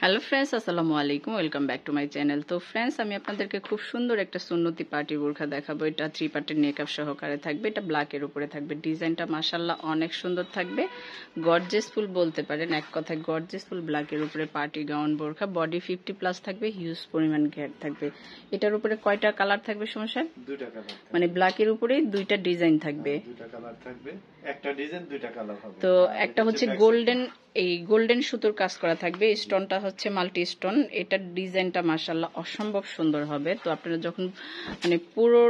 Hello friends, আসসালামু আলাইকুম। Welcome back to my channel. তো ফ্রেন্ডস, আমি আপনাদেরকে খুব সুন্দর একটা সুন্নতি পার্টি বোরখা দেখাবো। এটা 3 পার্টের মেকআপ সহকারে থাকবে। এটা ব্ল্যাকের উপরে থাকবে। ডিজাইনটা মাশাআল্লাহ অনেক সুন্দর থাকবে। গর্জিয়াসফুল বলতে পারেন, এক কথায় গর্জিয়াসফুল। ব্ল্যাকের উপরে পার্টি গাউন বোরখা, বডি 50+ থাকবে, হিউজ পরিমাণ ঘের থাকবে। এটার উপরে কয়টা কালার থাকবে সমস্যা? দুইটা কালার, মানে ব্ল্যাকের উপরে দুইটা ডিজাইন থাকবে। দুইটা কালার থাকবে, একটা ডিজাইন দুইটা কালার হবে। তো একটা হচ্ছে গোল্ডেন, এই গোল্ডেন সুতোর কাজ করা থাকবে। স্টোনটা হচ্ছে মাল্টি স্টোন। এটার ডিজাইনটা মাশাআল্লাহ অসম্ভব সুন্দর হবে। তো আপনারা যখন পুরো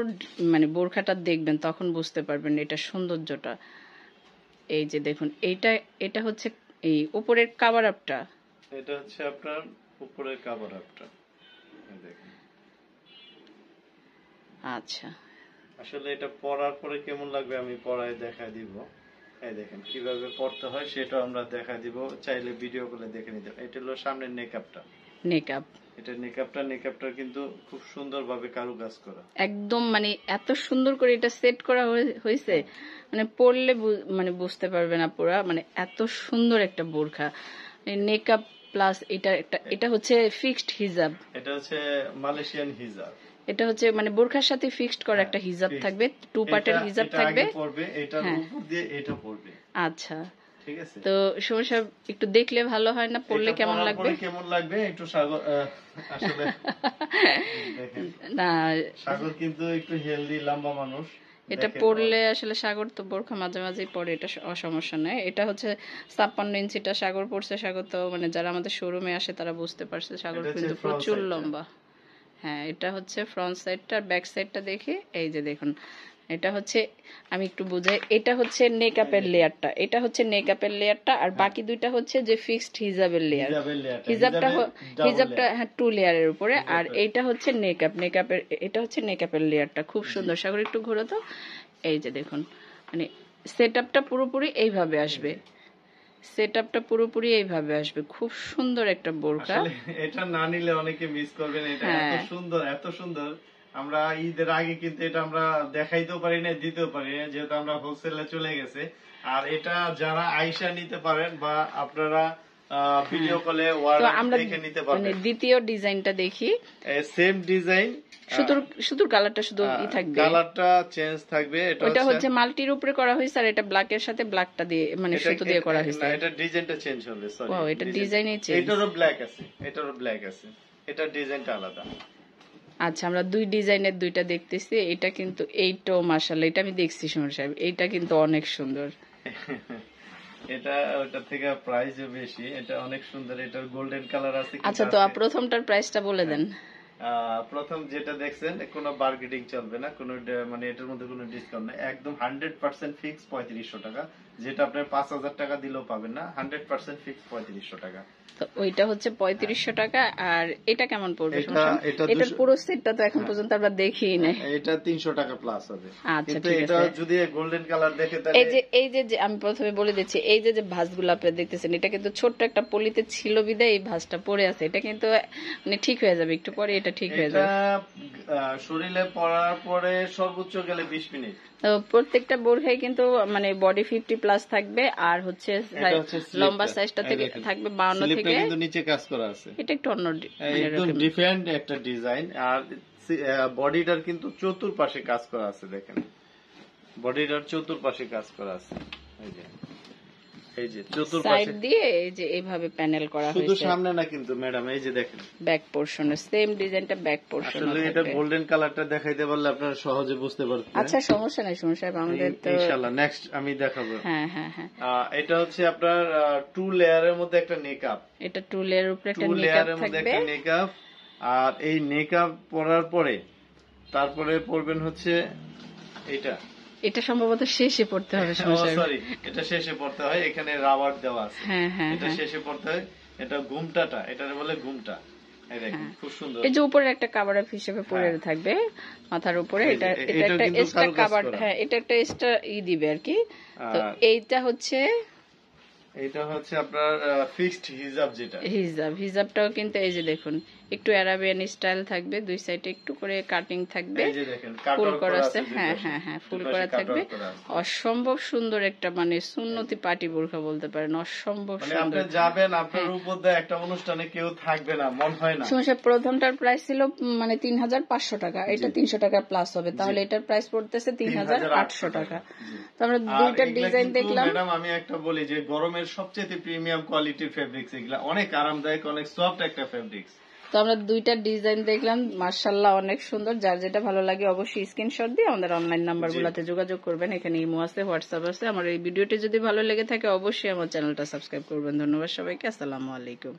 বোরখাটা দেখবেন তখন বুঝতে পারবেন এটা সৌন্দর্যটা। এই যে দেখুন, এটা হচ্ছে এই উপরের কাভার আপটা, এটা হচ্ছে আপনার উপরের কাভার আপটা। দেখেন, আচ্ছা আসলে এটা পরার পরে কেমন লাগবে আমি পরায় দেখায় দিব। এই দেখেন কিভাবে পড়তে হয় সেটা আমরা দেখায় দিব, চাইলে ভিডিও করে দেখে নিতে। এটা হলো সামনের নেকআপটা, নেকআপ। এটা নেকআপটা কিন্তু খুব সুন্দরভাবে কারুকাজ করা, একদম এত সুন্দর করে এটা সেট করা হয়েছে, পরলে বুঝতে পারবে না পুরা, এত সুন্দর একটা বোরখা। নেকআপ প্লাস এটা হচ্ছে ফিক্সড হিজাব। এটা হচ্ছে মালয়েশিয়ান হিজাব। এটা হচ্ছে বোরখার সাথে ফিক্সড করা একটা হিজাব থাকবে, 2 পার্টের হিজাব থাকবে। পড়বে এটার উপর দিয়ে এটা পড়বে। আচ্ছা, ঠিক আছে। তো সমস্যা একটু দেখলে ভালো হয় না? পড়লে কেমন লাগবে? কেমন লাগবে একটু সাগর, আসলে দেখেন না, সাগর কিন্তু একটু হেলদি লম্বা মানুষ। এটা পড়লে আসলে সাগর তো বোরখা মাঝে মাঝেই পড়ে, এটা সমস্যা নেই। এটা হচ্ছে 56 ইঞ্চিটা সাগর পড়ছে। সাগর তো যারা আমাদের শোরুমে আসে তারা বুঝতে পারছে সাগর কিন্তু প্রচুর লম্বা। হ্যাঁ, এটা হচ্ছে ফ্রন্ট সাইডটা। আর ব্যাক সাইডটা দেখি, এই যে দেখুন, এটা হচ্ছে, আমি একটু বুঝাই, এটা হচ্ছে নেকআপের লেয়ারটা, এটা হচ্ছে নেকআপের লেয়ারটা, আর বাকি দুইটা হচ্ছে যে ফিক্সড হিজাবের লেয়ার। হিজাবটা হ্যাঁ 2 লেয়ারের উপরে, আর এইটা হচ্ছে নেকআপের, এটা হচ্ছে নেকআপের লেয়ারটা। খুব সুন্দর। সাগর একটু ঘোরো তো। এই যে দেখুন, সেটআপটা পুরোপুরি এইভাবে আসবে। সেটআপটা পুরোপুরি এইভাবে আসবে। খুব সুন্দর একটা বোরখা। এটা না নিলে অনেকে মিস করবেন। এটা এত সুন্দর। আমরা ঈদের আগে কিন্তু এটা আমরা দেখাইতেও পারি না, দিতেও পারি না, যেহেতু আমরা হোলসেলে চলে গেছে। আর এটা যারা আইসা নিতে পারেন বা আপনারা ভিডিও কলে দেখে নিতে পারবেন। দ্বিতীয় ডিজাইনটা দেখি, সেম ডিজাইন, সুতোর কালারটা শুধু থাকবে, কালারটা চেঞ্জ থাকবে। এটা হচ্ছে মাল্টির উপরে করা হয়েছে, আর এটা ব্ল্যাকের সাথে ব্ল্যাকটা দিয়ে সুতো দিয়ে করা হয়েছে। এটা ডিজাইনটা চেঞ্জ হবে, সরি ওয়াও, এটা ডিজাইনই চেঞ্জ। এটারও ব্ল্যাক আছে, এটা ডিজাইনটা আলাদা। আচ্ছা, আমরা দুই ডিজাইনের দুইটা দেখতেছি। এটা কিন্তু এইটাও মাশাআল্লাহ, এটা আমি দেখছি সুমন সাহেব, এইটা কিন্তু অনেক সুন্দর। এটা ওটা থেকে প্রাইসও বেশি, এটা অনেক সুন্দর। এটার গোল্ডেন কালার আছে। আচ্ছা, তো প্রথমটার প্রাইসটা বলে দেন। প্রথম যেটা দেখছেন কোনো বার্গেনিং চলবে না, কোনো এটার মধ্যে কোনো ডিসকাউন্ট নেই, একদম 100% ফিক্স 3500 টাকা। যেটা আপনার 5000 টাকা দিলেও পাবেন না, 100% ফিক্স 3500 টাকা। তো ওইটা হচ্ছে 3500 টাকা। আর এটা কেমন পড়বে? এটার পুরো সেটটা তো এখন পর্যন্ত আমরা দেখিই নাই। এটা 300 টাকা প্লাস হবে। আচ্ছা, ঠিক আছে। এটা যদি গোল্ডেন কালার দেখে, এই যে আমি প্রথমে বলে দিচ্ছি, এই যে ভাঁজগুলো আপনারা দেখতেছেন, এটা কিন্তু ছোট্ট একটা পলিতে ছিল বিদায় এই ভাঁজটা পড়ে আছে। এটা কিন্তু ঠিক হয়ে যাবে একটু পরে, এটা ঠিক হয়ে যাবে। শরীরে পরার পরে সর্বোচ্চ গেলে 20 মিনিট। তো প্রত্যেকটা বোরখাই কিন্তু বডি 50+ থাকবে, আর হচ্ছে লম্বা সাইজটা থেকে থাকবে 52 থেকে। কিন্তু নিচে কাজ করা আছে, এটা একটু অন্য, একদম ডিফারেন্ট একটা ডিজাইন। আর বডিটার কিন্তু চতুর্পাশে কাজ করা আছে, দেখেন বডিটার চতুর্পাশে কাজ করা আছে। এই যে চতুর্পাশে সাইড দিয়ে এই যে এইভাবে প্যানেল করা হয়েছে। শুধু সামনে না কিন্তু ম্যাডাম, এই যে দেখেন ব্যাক পোরশনে সেম ডিজাইনটা, ব্যাক পোরশনে আসলে এটা গোল্ডেন কালারটা দেখাইতে পারলে আপনারা সহজে বুঝতে পারবেন। আচ্ছা, সমস্যা নাই সমস্যা নাই, আমাদের তো ইনশাআল্লাহ নেক্সট আমি দেখাবো। হ্যাঁ। এটা হচ্ছে আপনার 2 লেয়ারের মধ্যে একটা নেকআপ। এটা 2 লেয়ারের উপরে একটা নেকআপ থাকবে। নেকআপ, আর এই নেকআপ পরার পরে তারপরে পরবেন হচ্ছে এটা সম্ভবত শেষে পড়তে হবে। সরি, এটা শেষে পড়তে হয়, এখানে রাবার দেওয়া আছে। হ্যাঁ, এটা শেষে পড়তে হয়। এটা ঘুমটাটা, এটা বলে ঘুমটা। এই দেখেন খুব সুন্দর। এই যে উপরে একটা কভার আপ হিসেবে পরে থাকবে মাথার উপরে। এটা একটা এক্সট্রা কভার, হ্যাঁ এটা একটা এক্সট্রা দিবে আর কি। তো এইটা হচ্ছে এটা হচ্ছে আপনার ফিক্সড হিজাব যেটা। হিজাবটাও কিন্তু এই যে দেখুন একটু আরাবিয়ান স্টাইল থাকবে, দুই সাইডে একটু করে কাটিং থাকবে, এই যে দেখেন ফুল করা আছে। আছে, হ্যাঁ হ্যাঁ হ্যাঁ, ফুল করা থাকবে। অসম্ভব সুন্দর একটা মানে সুন্নতি পার্টি বোরখা বলতে পারেন, অসম্ভব মানে সুন্দর। আপনি যাবেন আপনার উপর দিয়ে একটা অনুষ্ঠানে কেউ থাকবে না মন হয় না। সমস্যা প্রথমটার প্রাইস ছিল মানে 3500 টাকা, এটা 300 টাকা প্লাস হবে, তাহলে এটার প্রাইস পড়তেছে 3800 টাকা। তো আমরা দুইটা ডিজাইন দেখলাম। ম্যাডাম আমি একটা বলি যে গরমের সবচেয়ে প্রিমিয়াম কোয়ালিটির ফেব্রিক্স এগুলা, অনেক আরামদায়ক, অনেক সফট একটা ফেব্রিক্স। তো আমরা দুইটা ডিজাইন দেখলাম, মাশাআল্লাহ অনেক সুন্দর। যার যেটা ভালো লাগে অবশ্যই স্ক্রিনশট দিয়ে আমাদের অনলাইন নাম্বারগুলোতে যোগাযোগ করবেন। এখানে ইমো আছে, হোয়াটসঅ্যাপ আছে। আমার এই ভিডিওটি যদি ভালো লেগে থাকে অবশ্যই আমার চ্যানেলটা সাবস্ক্রাইব করবেন। ধন্যবাদ সবাইকে, আসসালামু আলাইকুম।